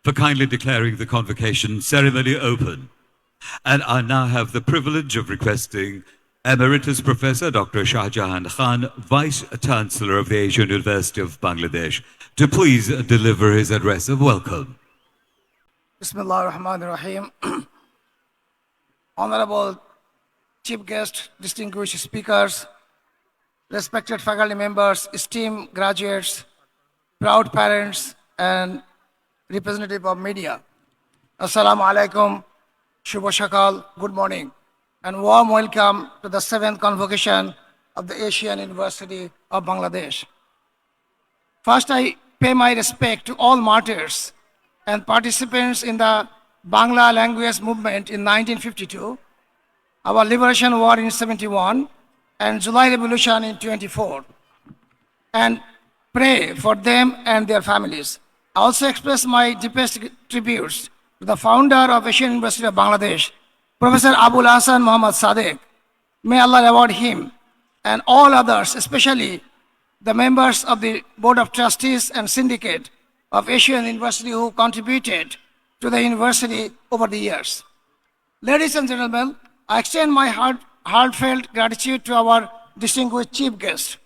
for kindly declaring the convocation ceremony open. And I now have the privilege of requesting Emeritus Professor Dr. Shahjahan Khan, Vice Chancellor of the Asian University of Bangladesh, to please deliver his address of welcome. Bismillah ar-Rahman ar-Rahim. Honorable Chief Guest, distinguished speakers, respected faculty members, esteemed graduates, proud parents, and representative of media. Assalamu alaikum, Shubha Shakal, good morning, and warm welcome to the 7th convocation of the Asian University of Bangladesh. First, I pay my respect to all martyrs and participants in the Bangla language movement in 1952, our liberation war in 71, and July Revolution in 24, and pray for them and their families. I also express my deepest tributes to the founder of Asian University of Bangladesh, Professor Abul Hasan Muhammad Sadek. May Allah reward him and all others, especially the members of the Board of Trustees and Syndicate of Asian University who contributed to the university over the years. Ladies and gentlemen, I extend my heartfelt gratitude to our distinguished chief guest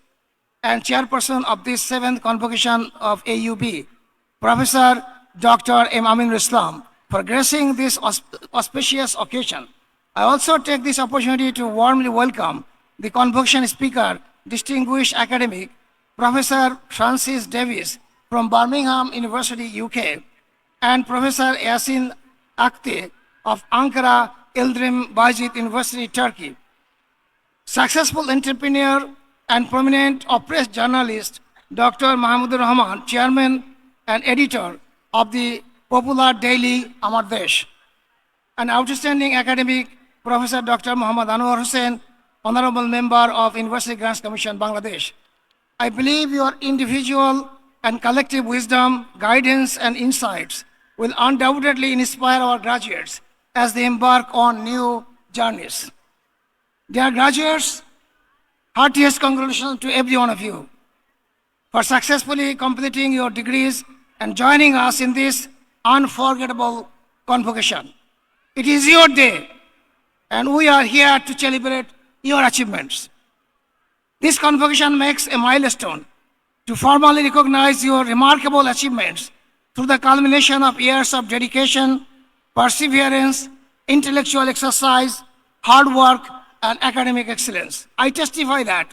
and chairperson of this 7th convocation of AUB, Professor Dr. M. Aminul Islam, for gracing this auspicious occasion. I also take this opportunity to warmly welcome the convocation speaker, distinguished academic, Professor Francis Davis from Birmingham University, UK, and Professor Yasin Akte of Ankara Yildirim Bayezid University, Turkey. Successful entrepreneur and prominent press journalist, Dr. Mahmudur Rahman, chairman and editor of the popular daily Amar Desh. An outstanding academic, Professor Dr. Muhammad Anwar Hussain, honorable member of University Grants Commission, Bangladesh. I believe your individual and collective wisdom, guidance, and insights will undoubtedly inspire our graduates as they embark on new journeys. Dear graduates, heartiest congratulations to every one of you for successfully completing your degrees and joining us in this unforgettable convocation. It is your day, and we are here to celebrate your achievements. This convocation makes a milestone to formally recognize your remarkable achievements through the culmination of years of dedication, perseverance, intellectual exercise, hard work, and academic excellence. I testify that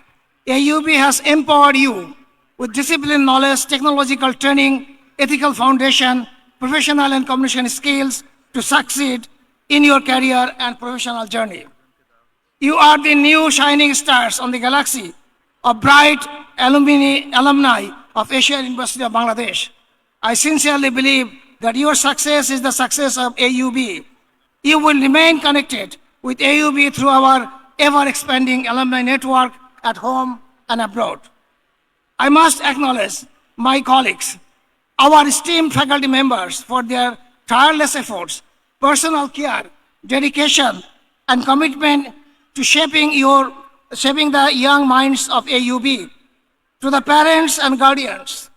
AUB has empowered you with discipline, knowledge, technological training, ethical foundation, professional and communication skills to succeed in your career and professional journey. You are the new shining stars on the galaxy of bright alumni of Asian University of Bangladesh. I sincerely believe that your success is the success of AUB. You will remain connected with AUB through our ever-expanding alumni network at home and abroad. I must acknowledge my colleagues, our esteemed faculty members, for their tireless efforts, personal care, dedication, and commitment to shaping the young minds of AUB. To the parents and guardians,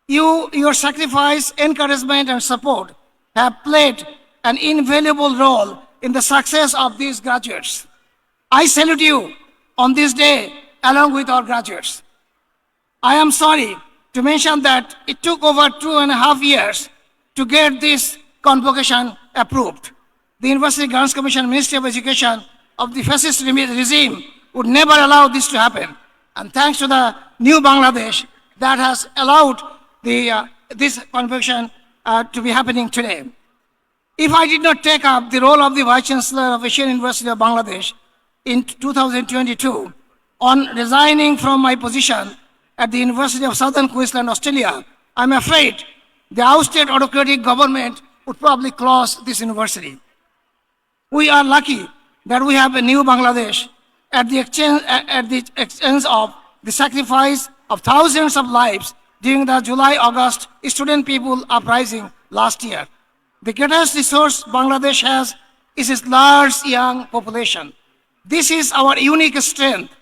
your sacrifice, encouragement, and support have played an invaluable role in the success of these graduates. I salute you on this day along with our graduates. I am sorry to mention that it took over 2.5 years to get this convocation approved. The University Grants Commission, Ministry of Education of the fascist regime would never allow this to happen. And thanks to the new Bangladesh that has allowed this convocation to be happening today. If I did not take up the role of the Vice Chancellor of Asian University of Bangladesh in 2022, on resigning from my position at the University of Southern Queensland, Australia, I'm afraid the ousted autocratic government would probably close this university. We are lucky that we have a new Bangladesh at the expense of the sacrifice of thousands of lives during the July-August student people uprising last year. The greatest resource Bangladesh has is its large young population. This is our unique strength,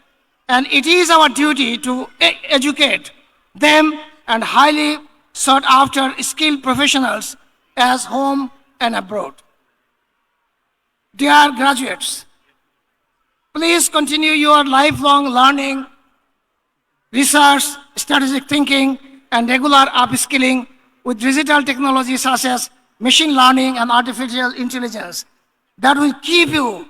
and it is our duty to educate them and highly sought after skilled professionals as home and abroad. Dear graduates, please continue your lifelong learning, research, strategic thinking, and regular upskilling with digital technology such as machine learning and artificial intelligence that will keep you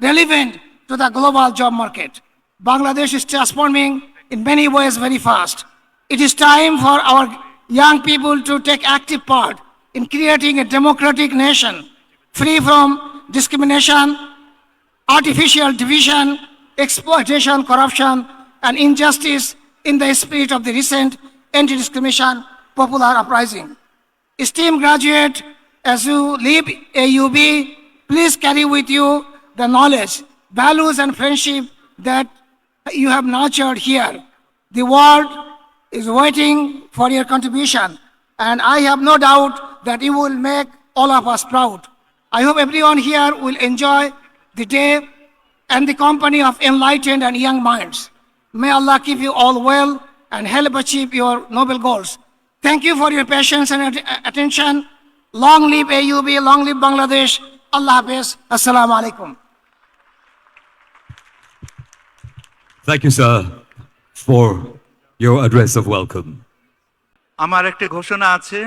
relevant to the global job market. Bangladesh is transforming in many ways very fast. It is time for our young people to take active part in creating a democratic nation free from discrimination, artificial division, exploitation, corruption, and injustice in the spirit of the recent anti-discrimination popular uprising. Esteemed graduate, as you leave AUB, please carry with you the knowledge, values, and friendship that you have nurtured here. The world is waiting for your contribution, and I have no doubt that you will make all of us proud. I hope everyone here will enjoy the day and the company of enlightened and young minds. May Allah keep you all well and help achieve your noble goals. Thank you for your patience and attention. Long live AUB, long live Bangladesh. Allah Hafiz. Assalamu alaikum. Thank you, sir, for your address of welcome. আমার একটা ঘোষণা আছে,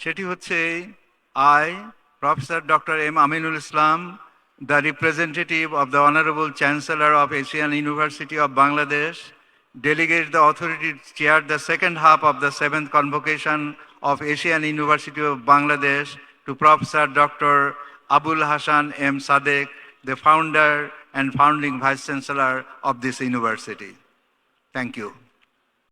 সেটি হচ্ছে I, Professor Dr. M. Aminul Islam, the representative of the Honorable Chancellor of Asian University of Bangladesh, delegate the authority to chair the second half of the 7th convocation of Asian University of Bangladesh to Professor Dr. Abul Hassan M. Sadek, the founder and founding Vice Chancellor of this university. Thank you.